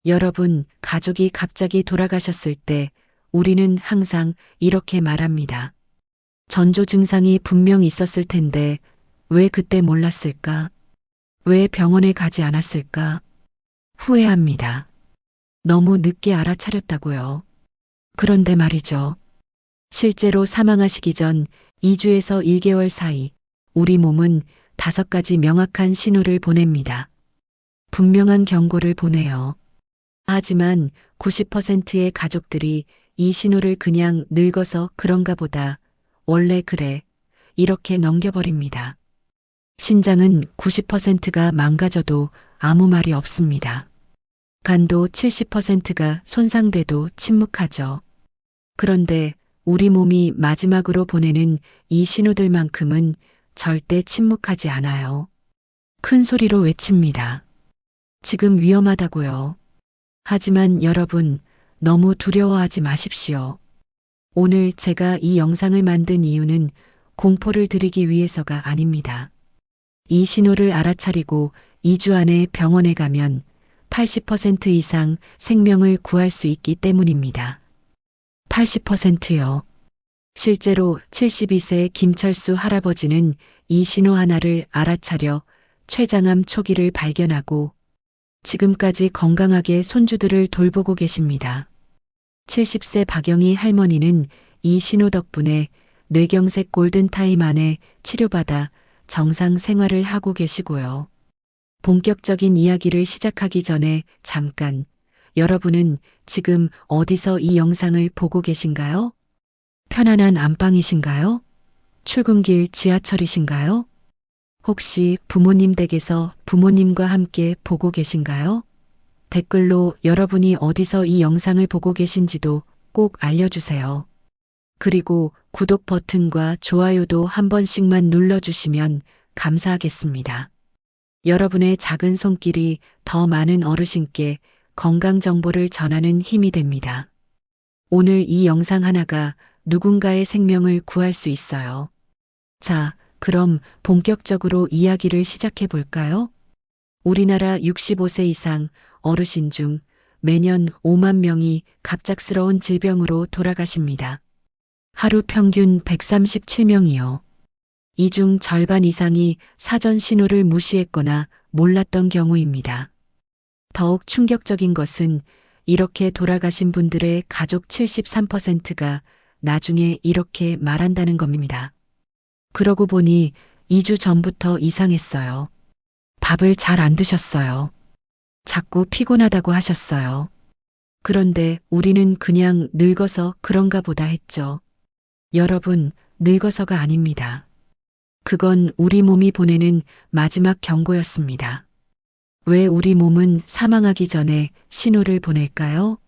여러분, 가족이 갑자기 돌아가셨을 때 우리는 항상 이렇게 말합니다. 전조 증상이 분명 있었을 텐데 왜 그때 몰랐을까? 왜 병원에 가지 않았을까? 후회합니다. 너무 늦게 알아차렸다고요. 그런데 말이죠. 실제로 사망하시기 전 2주에서 1개월 사이 우리 몸은 5가지 명확한 신호를 보냅니다. 분명한 경고를 보내요. 하지만 90%의 가족들이 이 신호를 그냥 늙어서 그런가 보다, 원래 그래, 이렇게 넘겨버립니다. 신장은 90%가 망가져도 아무 말이 없습니다. 간도 70%가 손상돼도 침묵하죠. 그런데 우리 몸이 마지막으로 보내는 이 신호들만큼은 절대 침묵하지 않아요. 큰 소리로 외칩니다. 지금 위험하다고요. 하지만 여러분, 너무 두려워하지 마십시오. 오늘 제가 이 영상을 만든 이유는 공포를 드리기 위해서가 아닙니다. 이 신호를 알아차리고 2주 안에 병원에 가면 80% 이상 생명을 구할 수 있기 때문입니다. 80%요. 실제로 72세 김철수 할아버지는 이 신호 하나를 알아차려 췌장암 초기를 발견하고 지금까지 건강하게 손주들을 돌보고 계십니다. 70세 박영희 할머니는 이 신호 덕분에 뇌경색 골든타임 안에 치료받아 정상 생활을 하고 계시고요. 본격적인 이야기를 시작하기 전에 잠깐, 여러분은 지금 어디서 이 영상을 보고 계신가요? 편안한 안방이신가요? 출근길 지하철이신가요? 혹시 부모님 댁에서 부모님과 함께 보고 계신가요? 댓글로 여러분이 어디서 이 영상을 보고 계신지도 꼭 알려주세요. 그리고 구독 버튼과 좋아요도 한 번씩만 눌러주시면 감사하겠습니다. 여러분의 작은 손길이 더 많은 어르신께 건강 정보를 전하는 힘이 됩니다. 오늘 이 영상 하나가 누군가의 생명을 구할 수 있어요. 자, 그럼 본격적으로 이야기를 시작해 볼까요? 우리나라 65세 이상 어르신 중 매년 5만 명이 갑작스러운 질병으로 돌아가십니다. 하루 평균 137명이요. 이 중 절반 이상이 사전 신호를 무시했거나 몰랐던 경우입니다. 더욱 충격적인 것은 이렇게 돌아가신 분들의 가족 73%가 나중에 이렇게 말한다는 겁니다. 그러고 보니 2주 전부터 이상했어요. 밥을 잘 안 드셨어요. 자꾸 피곤하다고 하셨어요. 그런데 우리는 그냥 늙어서 그런가 보다 했죠. 여러분, 늙어서가 아닙니다. 그건 우리 몸이 보내는 마지막 경고였습니다. 왜 우리 몸은 사망하기 전에 신호를 보낼까요?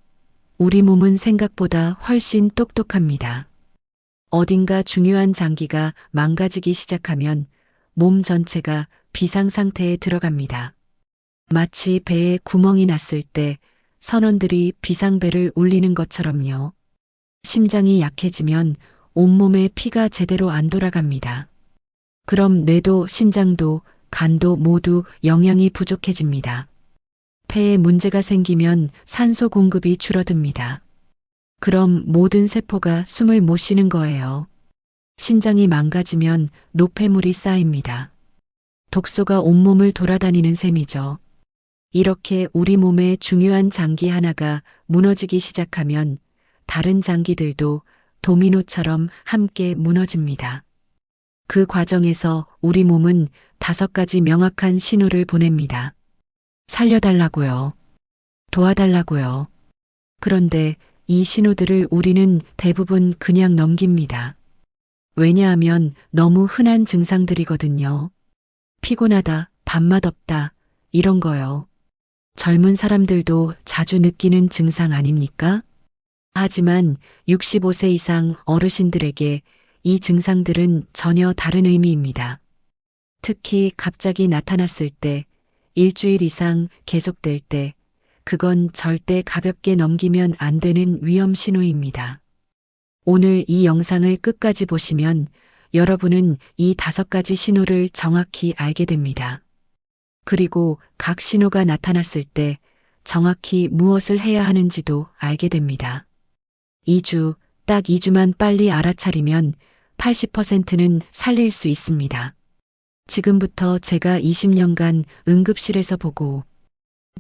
우리 몸은 생각보다 훨씬 똑똑합니다. 어딘가 중요한 장기가 망가지기 시작하면 몸 전체가 비상 상태에 들어갑니다. 마치 배에 구멍이 났을 때 선원들이 비상벨을 울리는 것처럼요. 심장이 약해지면 온몸에 피가 제대로 안 돌아갑니다. 그럼 뇌도 심장도 간도 모두 영양이 부족해집니다. 폐에 문제가 생기면 산소 공급이 줄어듭니다. 그럼 모든 세포가 숨을 못 쉬는 거예요. 신장이 망가지면 노폐물이 쌓입니다. 독소가 온몸을 돌아다니는 셈이죠. 이렇게 우리 몸의 중요한 장기 하나가 무너지기 시작하면 다른 장기들도 도미노처럼 함께 무너집니다. 그 과정에서 우리 몸은 5가지 명확한 신호를 보냅니다. 살려달라고요. 도와달라고요. 그런데 이 신호들을 우리는 대부분 그냥 넘깁니다. 왜냐하면 너무 흔한 증상들이거든요. 피곤하다, 밥맛 없다, 이런 거요. 젊은 사람들도 자주 느끼는 증상 아닙니까? 하지만 65세 이상 어르신들에게 이 증상들은 전혀 다른 의미입니다. 특히 갑자기 나타났을 때, 일주일 이상 계속될 때, 그건 절대 가볍게 넘기면 안 되는 위험 신호입니다. 오늘 이 영상을 끝까지 보시면 여러분은 이 5가지 신호를 정확히 알게 됩니다. 그리고 각 신호가 나타났을 때 정확히 무엇을 해야 하는지도 알게 됩니다. 2주, 딱 2주만 빨리 알아차리면 80%는 살릴 수 있습니다. 지금부터 제가 20년간 응급실에서 보고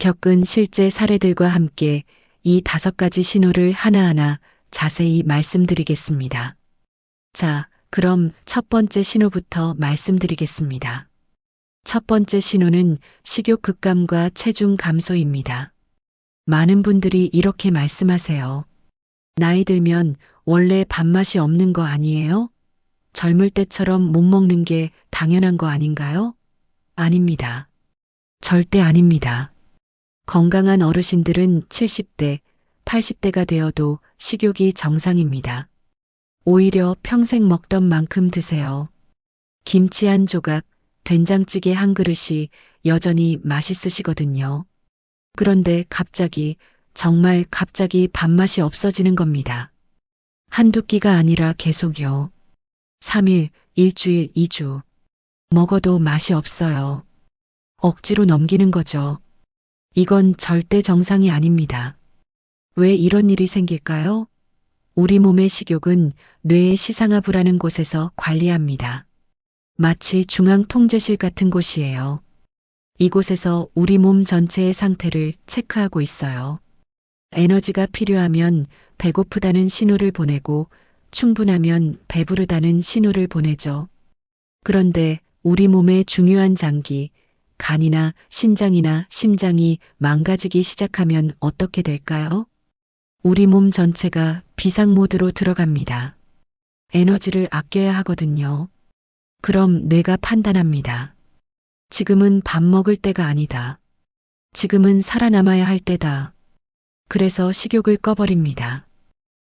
겪은 실제 사례들과 함께 이 5가지 신호를 하나하나 자세히 말씀드리겠습니다. 자, 그럼 첫 번째 신호부터 말씀드리겠습니다. 첫 번째 신호는 식욕 급감과 체중 감소입니다. 많은 분들이 이렇게 말씀하세요. 나이 들면 원래 밥맛이 없는 거 아니에요? 젊을 때처럼 못 먹는 게 당연한 거 아닌가요? 아닙니다. 절대 아닙니다. 건강한 어르신들은 70대, 80대가 되어도 식욕이 정상입니다. 오히려 평생 먹던 만큼 드세요. 김치 한 조각, 된장찌개 한 그릇이 여전히 맛있으시거든요. 그런데 갑자기, 정말 갑자기 밥맛이 없어지는 겁니다. 한두 끼가 아니라 계속요. 3일, 일주일, 2주. 먹어도 맛이 없어요. 억지로 넘기는 거죠. 이건 절대 정상이 아닙니다. 왜 이런 일이 생길까요? 우리 몸의 식욕은 뇌의 시상하부라는 곳에서 관리합니다. 마치 중앙통제실 같은 곳이에요. 이곳에서 우리 몸 전체의 상태를 체크하고 있어요. 에너지가 필요하면 배고프다는 신호를 보내고 충분하면 배부르다는 신호를 보내죠. 그런데 우리 몸의 중요한 장기, 간이나 신장이나 심장이 망가지기 시작하면 어떻게 될까요? 우리 몸 전체가 비상 모드로 들어갑니다. 에너지를 아껴야 하거든요. 그럼 뇌가 판단합니다. 지금은 밥 먹을 때가 아니다. 지금은 살아남아야 할 때다. 그래서 식욕을 꺼버립니다.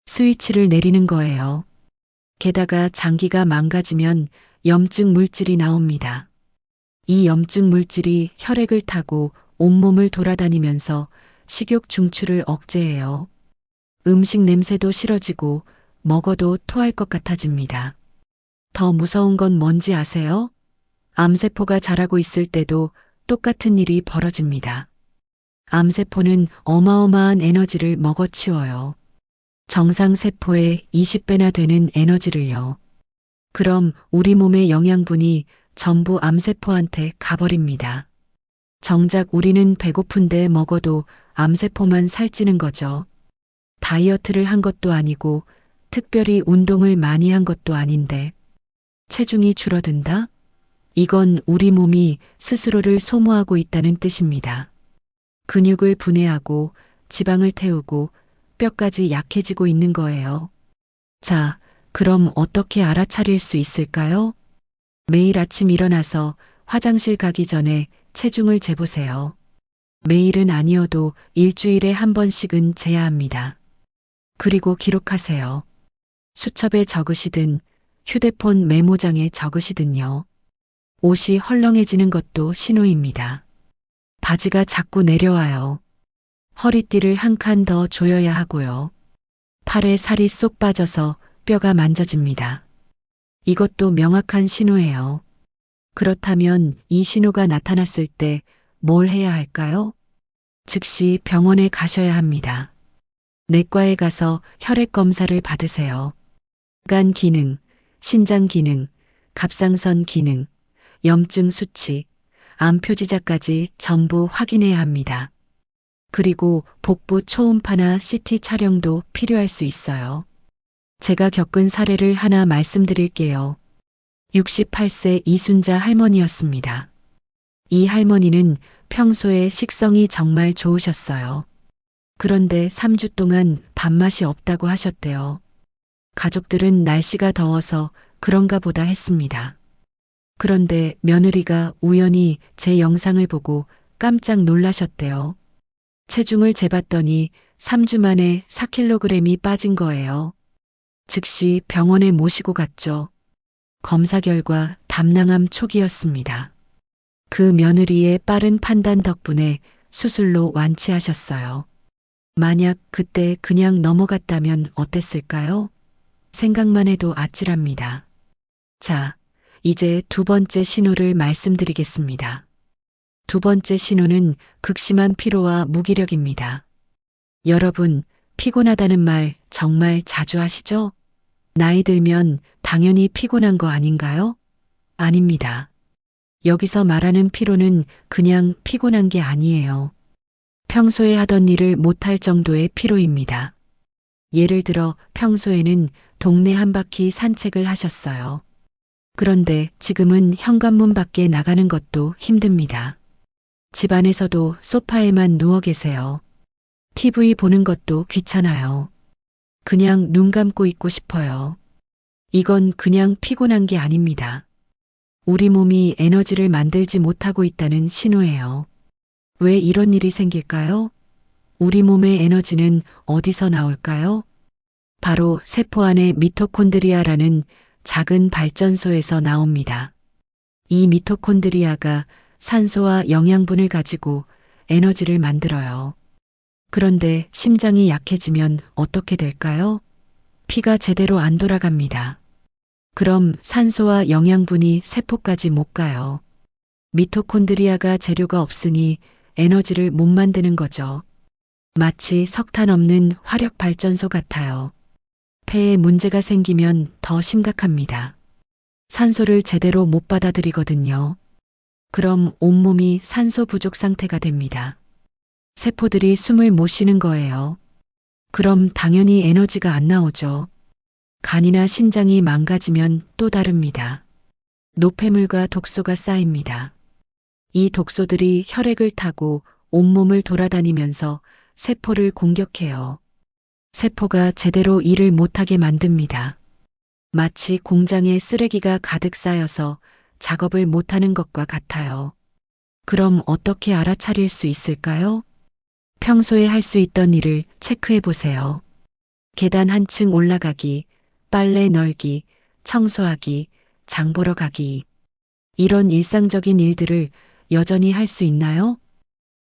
스위치를 내리는 거예요. 게다가 장기가 망가지면 염증 물질이 나옵니다. 이 염증 물질이 혈액을 타고 온몸을 돌아다니면서 식욕 중추를 억제해요. 음식 냄새도 싫어지고 먹어도 토할 것 같아집니다. 더 무서운 건 뭔지 아세요? 암세포가 자라고 있을 때도 똑같은 일이 벌어집니다. 암세포는 어마어마한 에너지를 먹어치워요. 정상세포의 20배나 되는 에너지를요. 그럼 우리 몸의 영양분이 전부 암세포한테 가버립니다. 정작 우리는 배고픈데 먹어도 암세포만 살찌는 거죠. 다이어트를 한 것도 아니고 특별히 운동을 많이 한 것도 아닌데 체중이 줄어든다? 이건 우리 몸이 스스로를 소모하고 있다는 뜻입니다. 근육을 분해하고 지방을 태우고 뼈까지 약해지고 있는 거예요. 자, 그럼 어떻게 알아차릴 수 있을까요? 매일 아침 일어나서 화장실 가기 전에 체중을 재보세요. 매일은 아니어도 일주일에 한 번씩은 재야 합니다. 그리고 기록하세요. 수첩에 적으시든 휴대폰 메모장에 적으시든요. 옷이 헐렁해지는 것도 신호입니다. 바지가 자꾸 내려와요. 허리띠를 한 칸 더 조여야 하고요. 팔에 살이 쏙 빠져서 뼈가 만져집니다. 이것도 명확한 신호예요. 그렇다면 이 신호가 나타났을 때 뭘 해야 할까요? 즉시 병원에 가셔야 합니다. 내과에 가서 혈액 검사를 받으세요. 간 기능, 신장 기능, 갑상선 기능, 염증 수치, 암 표지자까지 전부 확인해야 합니다. 그리고 복부 초음파나 CT 촬영도 필요할 수 있어요. 제가 겪은 사례를 하나 말씀드릴게요. 68세 이순자 할머니였습니다. 이 할머니는 평소에 식성이 정말 좋으셨어요. 그런데 3주 동안 밥맛이 없다고 하셨대요. 가족들은 날씨가 더워서 그런가 보다 했습니다. 그런데 며느리가 우연히 제 영상을 보고 깜짝 놀라셨대요. 체중을 재봤더니 3주 만에 4kg이 빠진 거예요. 즉시 병원에 모시고 갔죠. 검사 결과 담낭암 초기였습니다. 그 며느리의 빠른 판단 덕분에 수술로 완치하셨어요. 만약 그때 그냥 넘어갔다면 어땠을까요? 생각만 해도 아찔합니다. 자, 이제 두 번째 신호를 말씀드리겠습니다. 두 번째 신호는 극심한 피로와 무기력입니다. 여러분, 피곤하다는 말 정말 자주 하시죠? 나이 들면 당연히 피곤한 거 아닌가요? 아닙니다. 여기서 말하는 피로는 그냥 피곤한 게 아니에요. 평소에 하던 일을 못할 정도의 피로입니다. 예를 들어 평소에는 동네 한 바퀴 산책을 하셨어요. 그런데 지금은 현관문 밖에 나가는 것도 힘듭니다. 집안에서도 소파에만 누워 계세요. TV 보는 것도 귀찮아요. 그냥 눈 감고 있고 싶어요. 이건 그냥 피곤한 게 아닙니다. 우리 몸이 에너지를 만들지 못하고 있다는 신호예요. 왜 이런 일이 생길까요? 우리 몸의 에너지는 어디서 나올까요? 바로 세포 안의 미토콘드리아라는 작은 발전소에서 나옵니다. 이 미토콘드리아가 산소와 영양분을 가지고 에너지를 만들어요. 그런데 심장이 약해지면 어떻게 될까요? 피가 제대로 안 돌아갑니다. 그럼 산소와 영양분이 세포까지 못 가요. 미토콘드리아가 재료가 없으니 에너지를 못 만드는 거죠. 마치 석탄 없는 화력 발전소 같아요. 폐에 문제가 생기면 더 심각합니다. 산소를 제대로 못 받아들이거든요. 그럼 온몸이 산소 부족 상태가 됩니다. 세포들이 숨을 못 쉬는 거예요. 그럼 당연히 에너지가 안 나오죠. 간이나 신장이 망가지면 또 다릅니다. 노폐물과 독소가 쌓입니다. 이 독소들이 혈액을 타고 온몸을 돌아다니면서 세포를 공격해요. 세포가 제대로 일을 못하게 만듭니다. 마치 공장에 쓰레기가 가득 쌓여서 작업을 못하는 것과 같아요. 그럼 어떻게 알아차릴 수 있을까요? 평소에 할 수 있던 일을 체크해 보세요. 계단 한 층 올라가기, 빨래 널기, 청소하기, 장 보러 가기. 이런 일상적인 일들을 여전히 할 수 있나요?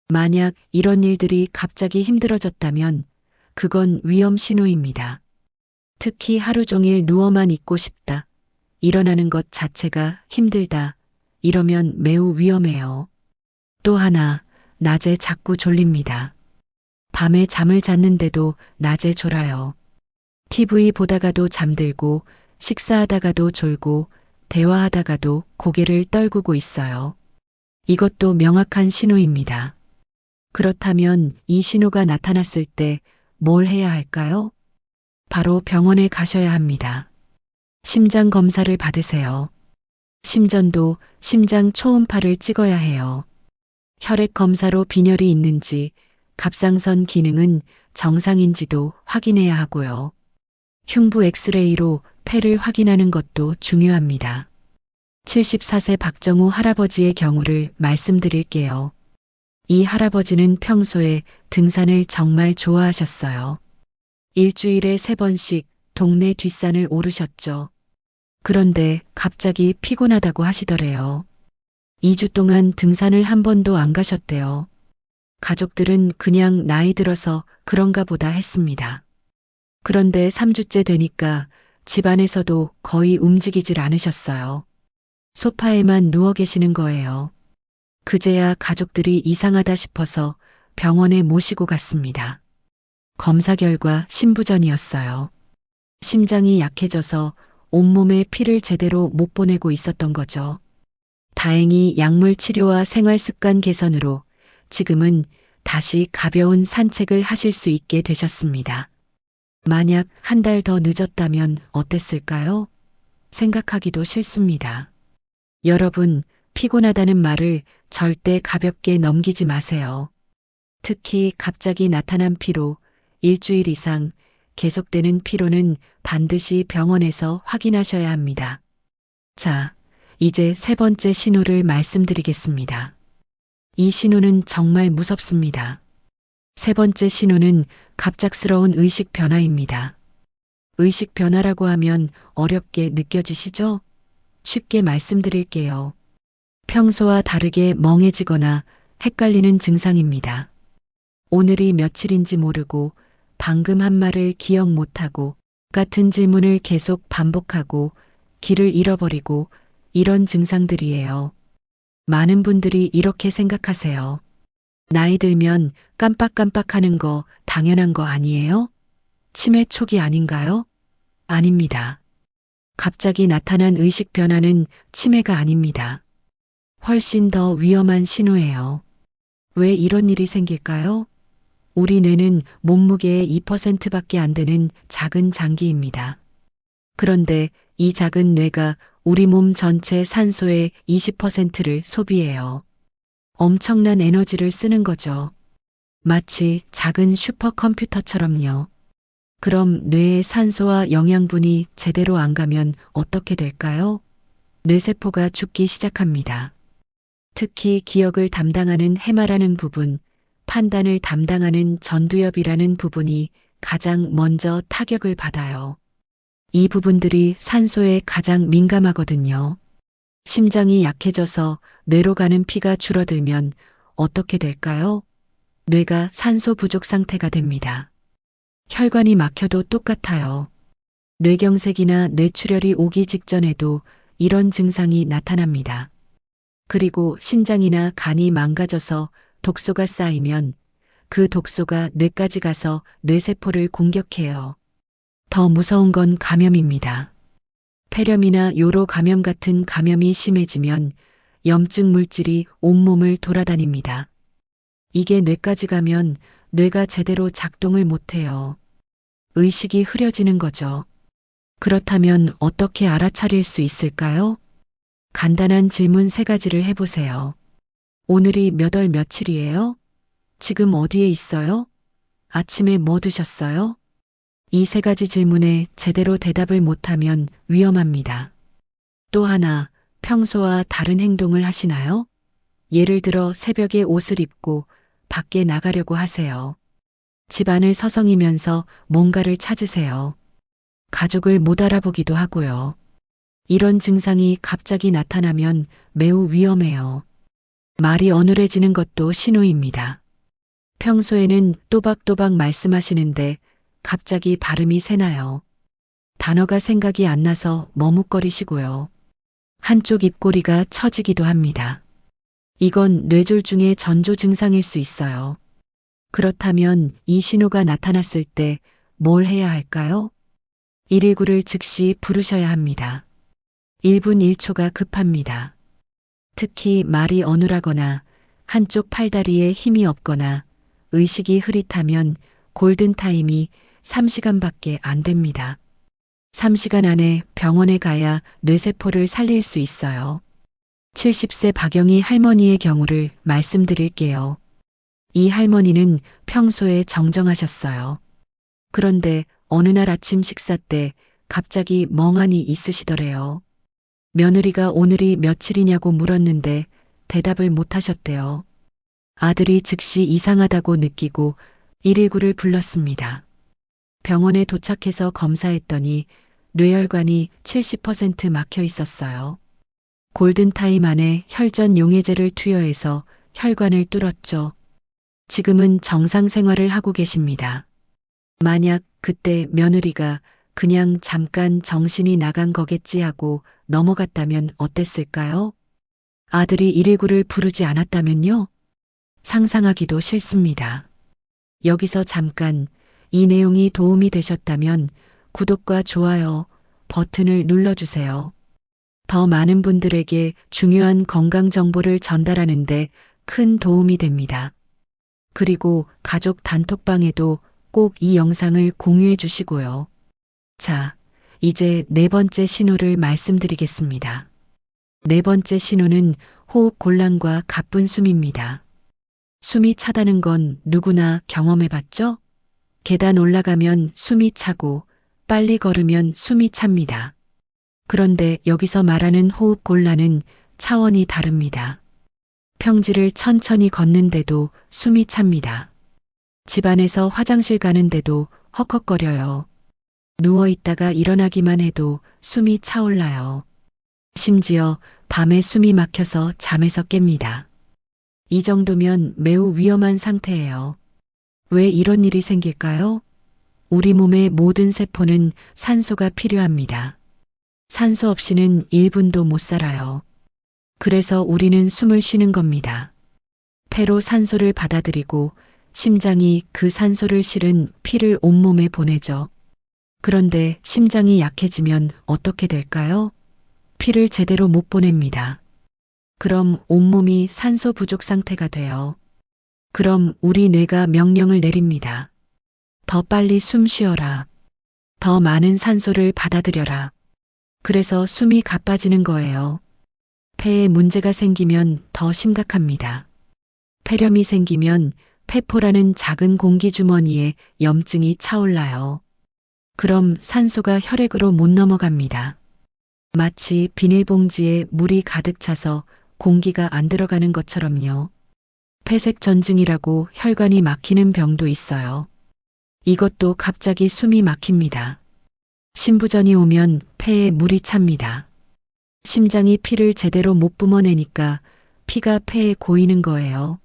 만약 이런 일들이 갑자기 힘들어졌다면 그건 위험 신호입니다. 특히 하루 종일 누워만 있고 싶다. 일어나는 것 자체가 힘들다. 이러면 매우 위험해요. 또 하나, 낮에 자꾸 졸립니다. 밤에 잠을 잤는데도 낮에 졸아요. TV 보다가도 잠들고, 식사하다가도 졸고, 대화하다가도 고개를 떨구고 있어요. 이것도 명확한 신호입니다. 그렇다면 이 신호가 나타났을 때 뭘 해야 할까요? 바로 병원에 가셔야 합니다. 심장 검사를 받으세요. 심전도 심장 초음파를 찍어야 해요. 혈액 검사로 빈혈이 있는지, 갑상선 기능은 정상인지도 확인해야 하고요. 흉부 엑스레이로 폐를 확인하는 것도 중요합니다. 74세 박정우 할아버지의 경우를 말씀드릴게요. 이 할아버지는 평소에 등산을 정말 좋아하셨어요. 일주일에 3번씩 동네 뒷산을 오르셨죠. 그런데 갑자기 피곤하다고 하시더래요. 2주 동안 등산을 한 번도 안 가셨대요. 가족들은 그냥 나이 들어서 그런가 보다 했습니다. 그런데 3주째 되니까 집안에서도 거의 움직이질 않으셨어요. 소파에만 누워 계시는 거예요. 그제야 가족들이 이상하다 싶어서 병원에 모시고 갔습니다. 검사 결과 심부전이었어요. 심장이 약해져서 온몸에 피를 제대로 못 보내고 있었던 거죠. 다행히 약물 치료와 생활 습관 개선으로 지금은 다시 가벼운 산책을 하실 수 있게 되셨습니다. 만약 한 달 더 늦었다면 어땠을까요? 생각하기도 싫습니다. 여러분, 피곤하다는 말을 절대 가볍게 넘기지 마세요. 특히 갑자기 나타난 피로, 일주일 이상 계속되는 피로는 반드시 병원에서 확인하셔야 합니다. 자, 이제 3번째 신호를 말씀드리겠습니다. 이 신호는 정말 무섭습니다. 3번째 신호는 갑작스러운 의식 변화입니다. 의식 변화라고 하면 어렵게 느껴지시죠? 쉽게 말씀드릴게요. 평소와 다르게 멍해지거나 헷갈리는 증상입니다. 오늘이 며칠인지 모르고 방금 한 말을 기억 못하고 같은 질문을 계속 반복하고 길을 잃어버리고 이런 증상들이에요. 많은 분들이 이렇게 생각하세요. 나이 들면 깜빡깜빡하는 거 당연한 거 아니에요? 치매 초기 아닌가요? 아닙니다. 갑자기 나타난 의식 변화는 치매가 아닙니다. 훨씬 더 위험한 신호예요. 왜 이런 일이 생길까요? 우리 뇌는 몸무게의 2%밖에 안 되는 작은 장기입니다. 그런데 이 작은 뇌가 우리 몸 전체 산소의 20%를 소비해요. 엄청난 에너지를 쓰는 거죠. 마치 작은 슈퍼컴퓨터처럼요. 그럼 뇌의 산소와 영양분이 제대로 안 가면 어떻게 될까요? 뇌세포가 죽기 시작합니다. 특히 기억을 담당하는 해마라는 부분, 판단을 담당하는 전두엽이라는 부분이 가장 먼저 타격을 받아요. 이 부분들이 산소에 가장 민감하거든요. 심장이 약해져서 뇌로 가는 피가 줄어들면 어떻게 될까요? 뇌가 산소 부족 상태가 됩니다. 혈관이 막혀도 똑같아요. 뇌경색이나 뇌출혈이 오기 직전에도 이런 증상이 나타납니다. 그리고 신장이나 간이 망가져서 독소가 쌓이면 그 독소가 뇌까지 가서 뇌세포를 공격해요. 더 무서운 건 감염입니다. 폐렴이나 요로 감염 같은 감염이 심해지면 염증 물질이 온몸을 돌아다닙니다. 이게 뇌까지 가면 뇌가 제대로 작동을 못해요. 의식이 흐려지는 거죠. 그렇다면 어떻게 알아차릴 수 있을까요? 간단한 질문 3가지를 해보세요. 오늘이 몇 월 며칠이에요? 지금 어디에 있어요? 아침에 뭐 드셨어요? 이 3가지 질문에 제대로 대답을 못하면 위험합니다. 또 하나, 평소와 다른 행동을 하시나요? 예를 들어 새벽에 옷을 입고 밖에 나가려고 하세요. 집안을 서성이면서 뭔가를 찾으세요. 가족을 못 알아보기도 하고요. 이런 증상이 갑자기 나타나면 매우 위험해요. 말이 어눌해지는 것도 신호입니다. 평소에는 또박또박 말씀하시는데 갑자기 발음이 새나요. 단어가 생각이 안 나서 머뭇거리시고요. 한쪽 입꼬리가 처지기도 합니다. 이건 뇌졸중의 전조 증상일 수 있어요. 그렇다면 이 신호가 나타났을 때 뭘 해야 할까요? 119를 즉시 부르셔야 합니다. 1분 1초가 급합니다. 특히 말이 어눌하거나 한쪽 팔다리에 힘이 없거나 의식이 흐릿하면 골든타임이 3시간밖에 안 됩니다. 3시간 안에 병원에 가야 뇌세포를 살릴 수 있어요. 70세 박영희 할머니의 경우를 말씀드릴게요. 이 할머니는 평소에 정정하셨어요. 그런데 어느 날 아침 식사 때 갑자기 멍하니 있으시더래요. 며느리가 오늘이 며칠이냐고 물었는데 대답을 못 하셨대요. 아들이 즉시 이상하다고 느끼고 119를 불렀습니다. 병원에 도착해서 검사했더니 뇌혈관이 70% 막혀 있었어요. 골든타임 안에 혈전 용해제를 투여해서 혈관을 뚫었죠. 지금은 정상 생활을 하고 계십니다. 만약 그때 며느리가 그냥 잠깐 정신이 나간 거겠지 하고 넘어갔다면 어땠을까요? 아들이 119를 부르지 않았다면요? 상상하기도 싫습니다. 여기서 잠깐 이 내용이 도움이 되셨다면 구독과 좋아요 버튼을 눌러주세요. 더 많은 분들에게 중요한 건강 정보를 전달하는데 큰 도움이 됩니다. 그리고 가족 단톡방에도 꼭 이 영상을 공유해 주시고요. 자, 이제 4번째 신호를 말씀드리겠습니다. 4번째 신호는 호흡 곤란과 가쁜 숨입니다. 숨이 차다는 건 누구나 경험해 봤죠? 계단 올라가면 숨이 차고 빨리 걸으면 숨이 찹니다. 그런데 여기서 말하는 호흡 곤란은 차원이 다릅니다. 평지를 천천히 걷는데도 숨이 찹니다. 집안에서 화장실 가는데도 헉헉거려요. 누워있다가 일어나기만 해도 숨이 차올라요. 심지어 밤에 숨이 막혀서 잠에서 깹니다. 이 정도면 매우 위험한 상태예요. 왜 이런 일이 생길까요? 우리 몸의 모든 세포는 산소가 필요합니다. 산소 없이는 1분도 못 살아요. 그래서 우리는 숨을 쉬는 겁니다. 폐로 산소를 받아들이고 심장이 그 산소를 실은 피를 온몸에 보내죠. 그런데 심장이 약해지면 어떻게 될까요? 피를 제대로 못 보냅니다. 그럼 온몸이 산소 부족 상태가 돼요. 그럼 우리 뇌가 명령을 내립니다. 더 빨리 숨 쉬어라. 더 많은 산소를 받아들여라. 그래서 숨이 가빠지는 거예요. 폐에 문제가 생기면 더 심각합니다. 폐렴이 생기면 폐포라는 작은 공기주머니에 염증이 차올라요. 그럼 산소가 혈액으로 못 넘어갑니다. 마치 비닐봉지에 물이 가득 차서 공기가 안 들어가는 것처럼요. 폐색전증이라고 혈관이 막히는 병도 있어요. 이것도 갑자기 숨이 막힙니다. 심부전이 오면 폐에 물이 찹니다. 심장이 피를 제대로 못 뿜어내니까 피가 폐에 고이는 거예요.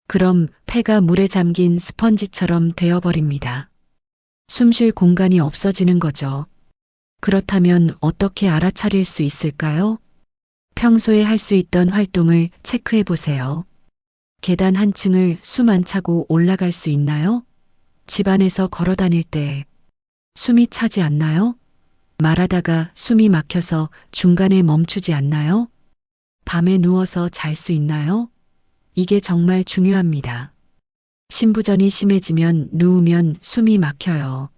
그럼 폐가 물에 잠긴 스펀지처럼 되어버립니다. 숨 쉴 공간이 없어지는 거죠. 그렇다면 어떻게 알아차릴 수 있을까요? 평소에 할 수 있던 활동을 체크해 보세요. 계단 한 층을 숨 안 차고 올라갈 수 있나요? 집안에서 걸어 다닐 때 숨이 차지 않나요? 말하다가 숨이 막혀서 중간에 멈추지 않나요? 밤에 누워서 잘 수 있나요? 이게 정말 중요합니다. 심부전이 심해지면 누우면 숨이 막혀요.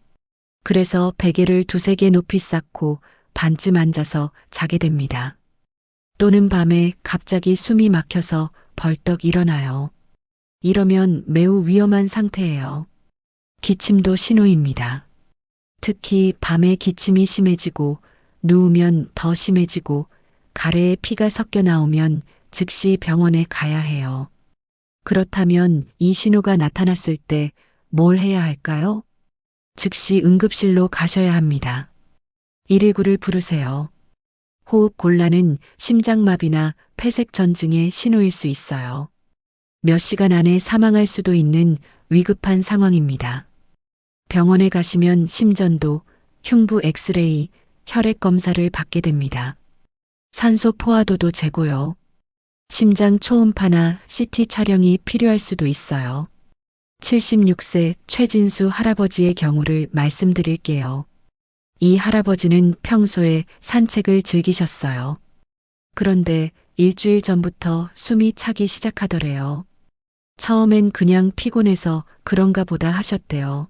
그래서 베개를 두세 개 높이 쌓고 반쯤 앉아서 자게 됩니다. 또는 밤에 갑자기 숨이 막혀서 벌떡 일어나요. 이러면 매우 위험한 상태예요. 기침도 신호입니다. 특히 밤에 기침이 심해지고 누우면 더 심해지고 가래에 피가 섞여 나오면 즉시 병원에 가야 해요. 그렇다면 이 신호가 나타났을 때 뭘 해야 할까요? 즉시 응급실로 가셔야 합니다. 119를 부르세요. 호흡 곤란은 심장마비나 폐색전증의 신호일 수 있어요. 몇 시간 안에 사망할 수도 있는 위급한 상황입니다. 병원에 가시면 심전도, 흉부 엑스레이, 혈액 검사를 받게 됩니다. 산소 포화도도 재고요. 심장 초음파나 CT 촬영이 필요할 수도 있어요. 76세 최진수 할아버지의 경우를 말씀드릴게요. 이 할아버지는 평소에 산책을 즐기셨어요. 그런데 일주일 전부터 숨이 차기 시작하더래요. 처음엔 그냥 피곤해서 그런가 보다 하셨대요.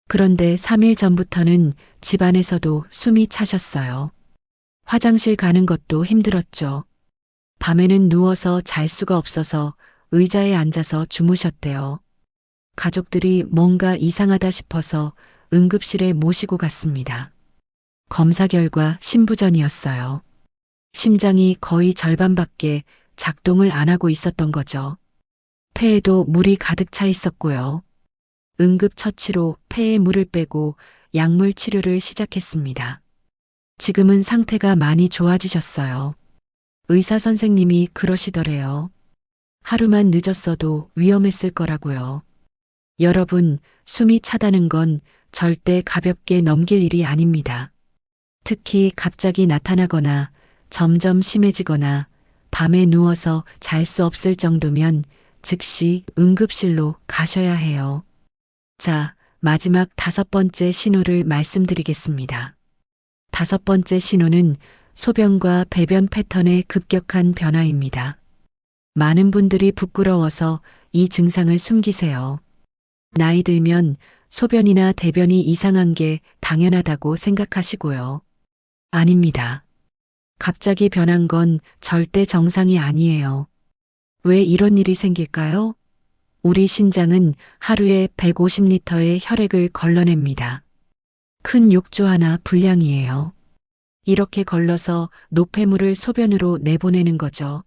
그런데 3일 전부터는 집안에서도 숨이 차셨어요. 화장실 가는 것도 힘들었죠. 밤에는 누워서 잘 수가 없어서 의자에 앉아서 주무셨대요. 가족들이 뭔가 이상하다 싶어서 응급실에 모시고 갔습니다. 검사 결과 심부전이었어요. 심장이 거의 절반밖에 작동을 안 하고 있었던 거죠. 폐에도 물이 가득 차 있었고요. 응급처치로 폐에 물을 빼고 약물 치료를 시작했습니다. 지금은 상태가 많이 좋아지셨어요. 의사 선생님이 그러시더래요. 하루만 늦었어도 위험했을 거라고요. 여러분, 숨이 차다는 건 절대 가볍게 넘길 일이 아닙니다. 특히 갑자기 나타나거나 점점 심해지거나 밤에 누워서 잘 수 없을 정도면 즉시 응급실로 가셔야 해요. 자, 마지막 5번째 신호를 말씀드리겠습니다. 5번째 신호는 소변과 배변 패턴의 급격한 변화입니다. 많은 분들이 부끄러워서 이 증상을 숨기세요. 나이 들면 소변이나 대변이 이상한 게 당연하다고 생각하시고요. 아닙니다. 갑자기 변한 건 절대 정상이 아니에요. 왜 이런 일이 생길까요? 우리 신장은 하루에 150리터의 혈액을 걸러냅니다. 큰 욕조 하나 분량이에요. 이렇게 걸러서 노폐물을 소변으로 내보내는 거죠.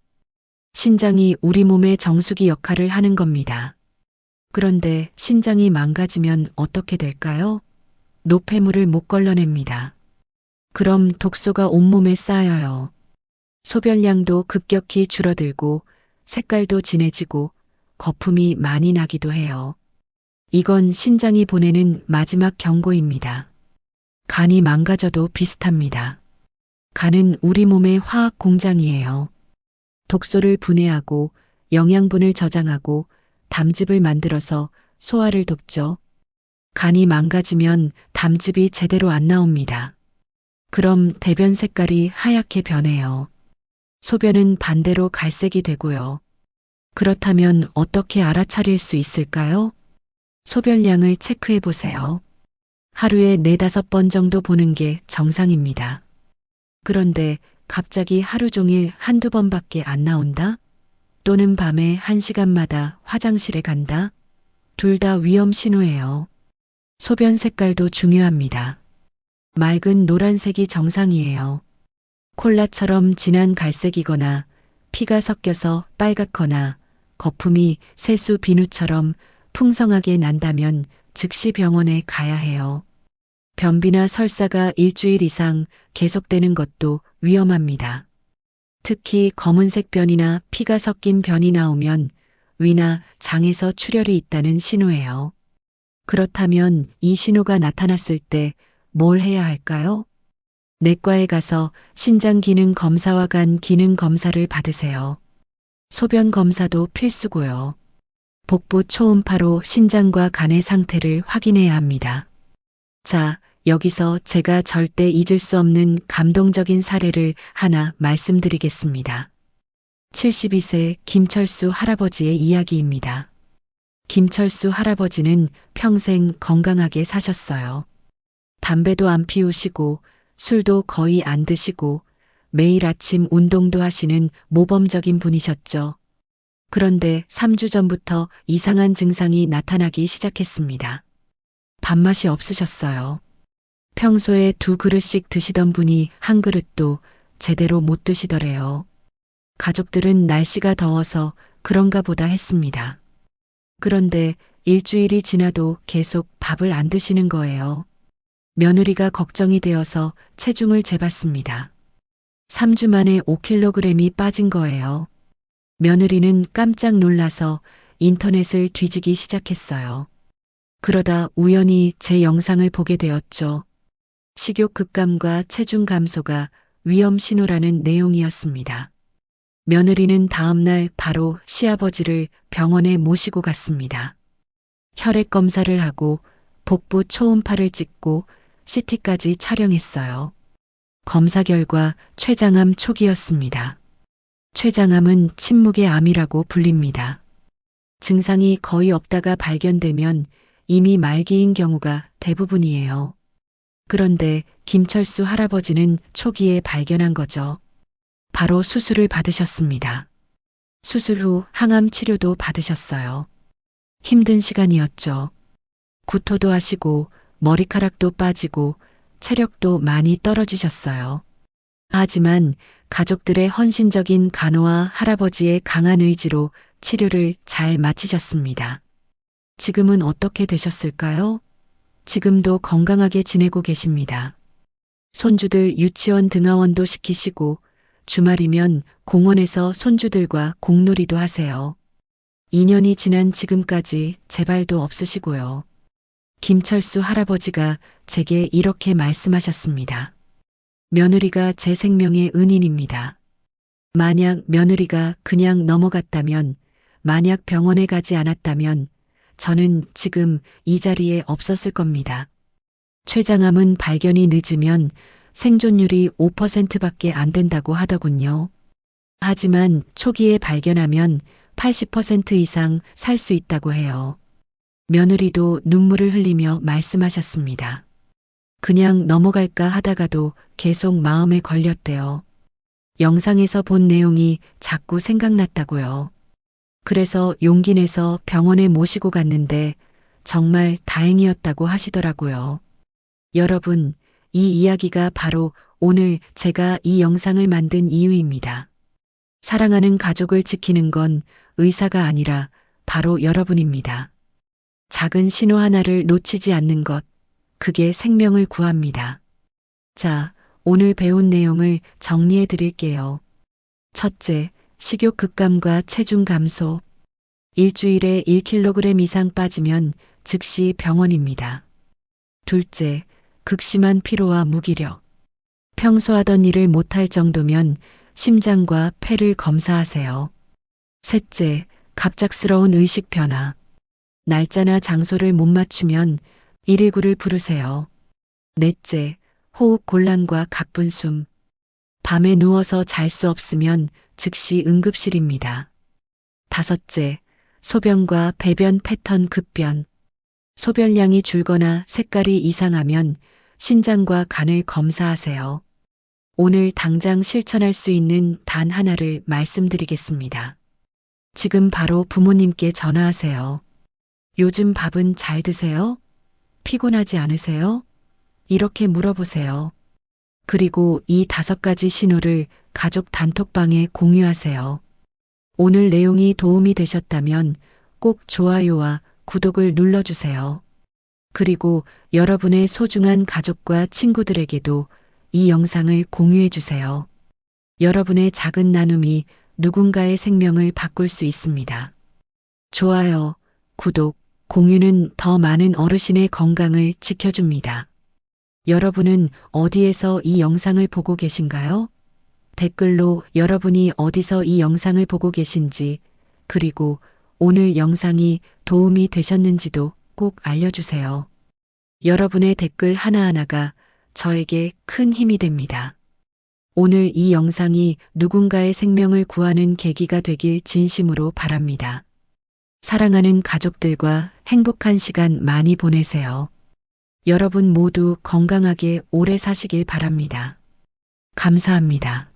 신장이 우리 몸의 정수기 역할을 하는 겁니다. 그런데 신장이 망가지면 어떻게 될까요? 노폐물을 못 걸러냅니다. 그럼 독소가 온몸에 쌓여요. 소변량도 급격히 줄어들고 색깔도 진해지고 거품이 많이 나기도 해요. 이건 신장이 보내는 마지막 경고입니다. 간이 망가져도 비슷합니다. 간은 우리 몸의 화학 공장이에요. 독소를 분해하고 영양분을 저장하고 담즙을 만들어서 소화를 돕죠. 간이 망가지면 담즙이 제대로 안 나옵니다. 그럼 대변 색깔이 하얗게 변해요. 소변은 반대로 갈색이 되고요. 그렇다면 어떻게 알아차릴 수 있을까요? 소변량을 체크해 보세요. 하루에 4~5번 정도 보는 게 정상입니다. 그런데 갑자기 하루 종일 한두 번밖에 안 나온다? 또는 밤에 1시간마다 화장실에 간다? 둘 다 위험 신호예요. 소변 색깔도 중요합니다. 맑은 노란색이 정상이에요. 콜라처럼 진한 갈색이거나 피가 섞여서 빨갛거나 거품이 세수 비누처럼 풍성하게 난다면 즉시 병원에 가야 해요. 변비나 설사가 일주일 이상 계속되는 것도 위험합니다. 특히 검은색 변이나 피가 섞인 변이 나오면 위나 장에서 출혈이 있다는 신호예요. 그렇다면 이 신호가 나타났을 때 뭘 해야 할까요? 내과에 가서 신장 기능 검사와 간 기능 검사를 받으세요. 소변 검사도 필수고요. 복부 초음파로 신장과 간의 상태를 확인해야 합니다. 자, 여기서 제가 절대 잊을 수 없는 감동적인 사례를 하나 말씀드리겠습니다. 72세 김철수 할아버지의 이야기입니다. 김철수 할아버지는 평생 건강하게 사셨어요. 담배도 안 피우시고 술도 거의 안 드시고 매일 아침 운동도 하시는 모범적인 분이셨죠. 그런데 3주 전부터 이상한 증상이 나타나기 시작했습니다. 밥맛이 없으셨어요. 평소에 2그릇씩 드시던 분이 한 그릇도 제대로 못 드시더래요. 가족들은 날씨가 더워서 그런가 보다 했습니다. 그런데 일주일이 지나도 계속 밥을 안 드시는 거예요. 며느리가 걱정이 되어서 체중을 재봤습니다. 3주 만에 5kg이 빠진 거예요. 며느리는 깜짝 놀라서 인터넷을 뒤지기 시작했어요. 그러다 우연히 제 영상을 보게 되었죠. 식욕 급감과 체중 감소가 위험 신호라는 내용이었습니다. 며느리는 다음날 바로 시아버지를 병원에 모시고 갔습니다. 혈액 검사를 하고 복부 초음파를 찍고 CT까지 촬영했어요. 검사 결과 췌장암 초기였습니다. 췌장암은 침묵의 암이라고 불립니다. 증상이 거의 없다가 발견되면 이미 말기인 경우가 대부분이에요. 그런데 김철수 할아버지는 초기에 발견한 거죠. 바로 수술을 받으셨습니다. 수술 후 항암 치료도 받으셨어요. 힘든 시간이었죠. 구토도 하시고 머리카락도 빠지고 체력도 많이 떨어지셨어요. 하지만 가족들의 헌신적인 간호와 할아버지의 강한 의지로 치료를 잘 마치셨습니다. 지금은 어떻게 되셨을까요? 지금도 건강하게 지내고 계십니다. 손주들 유치원 등하원도 시키시고 주말이면 공원에서 손주들과 공놀이도 하세요. 2년이 지난 지금까지 재발도 없으시고요. 김철수 할아버지가 제게 이렇게 말씀하셨습니다. 며느리가 제 생명의 은인입니다. 만약 며느리가 그냥 넘어갔다면, 만약 병원에 가지 않았다면 저는 지금 이 자리에 없었을 겁니다. 췌장암은 발견이 늦으면 생존율이 5%밖에 안 된다고 하더군요. 하지만 초기에 발견하면 80% 이상 살 수 있다고 해요. 며느리도 눈물을 흘리며 말씀하셨습니다. 그냥 넘어갈까 하다가도 계속 마음에 걸렸대요. 영상에서 본 내용이 자꾸 생각났다고요. 그래서 용기 내서 병원에 모시고 갔는데 정말 다행이었다고 하시더라고요. 여러분, 이 이야기가 바로 오늘 제가 이 영상을 만든 이유입니다. 사랑하는 가족을 지키는 건 의사가 아니라 바로 여러분입니다. 작은 신호 하나를 놓치지 않는 것, 그게 생명을 구합니다. 자, 오늘 배운 내용을 정리해 드릴게요. 첫째, 식욕 급감과 체중 감소. 일주일에 1kg 이상 빠지면 즉시 병원입니다. 둘째, 극심한 피로와 무기력. 평소 하던 일을 못할 정도면 심장과 폐를 검사하세요. 셋째, 갑작스러운 의식 변화. 날짜나 장소를 못 맞추면 119를 부르세요. 넷째, 호흡 곤란과 가쁜 숨. 밤에 누워서 잘 수 없으면 즉시 응급실입니다. 다섯째, 소변과 배변 패턴 급변. 소변량이 줄거나 색깔이 이상하면 신장과 간을 검사하세요. 오늘 당장 실천할 수 있는 단 하나를 말씀드리겠습니다. 지금 바로 부모님께 전화하세요. 요즘 밥은 잘 드세요? 피곤하지 않으세요? 이렇게 물어보세요. 그리고 이 5가지 신호를 가족 단톡방에 공유하세요. 오늘 내용이 도움이 되셨다면 꼭 좋아요와 구독을 눌러주세요. 그리고 여러분의 소중한 가족과 친구들에게도 이 영상을 공유해 주세요. 여러분의 작은 나눔이 누군가의 생명을 바꿀 수 있습니다. 좋아요, 구독, 공유는 더 많은 어르신의 건강을 지켜줍니다. 여러분은 어디에서 이 영상을 보고 계신가요? 댓글로 여러분이 어디서 이 영상을 보고 계신지, 그리고 오늘 영상이 도움이 되셨는지도 꼭 알려주세요. 여러분의 댓글 하나하나가 저에게 큰 힘이 됩니다. 오늘 이 영상이 누군가의 생명을 구하는 계기가 되길 진심으로 바랍니다. 사랑하는 가족들과 행복한 시간 많이 보내세요. 여러분 모두 건강하게 오래 사시길 바랍니다. 감사합니다.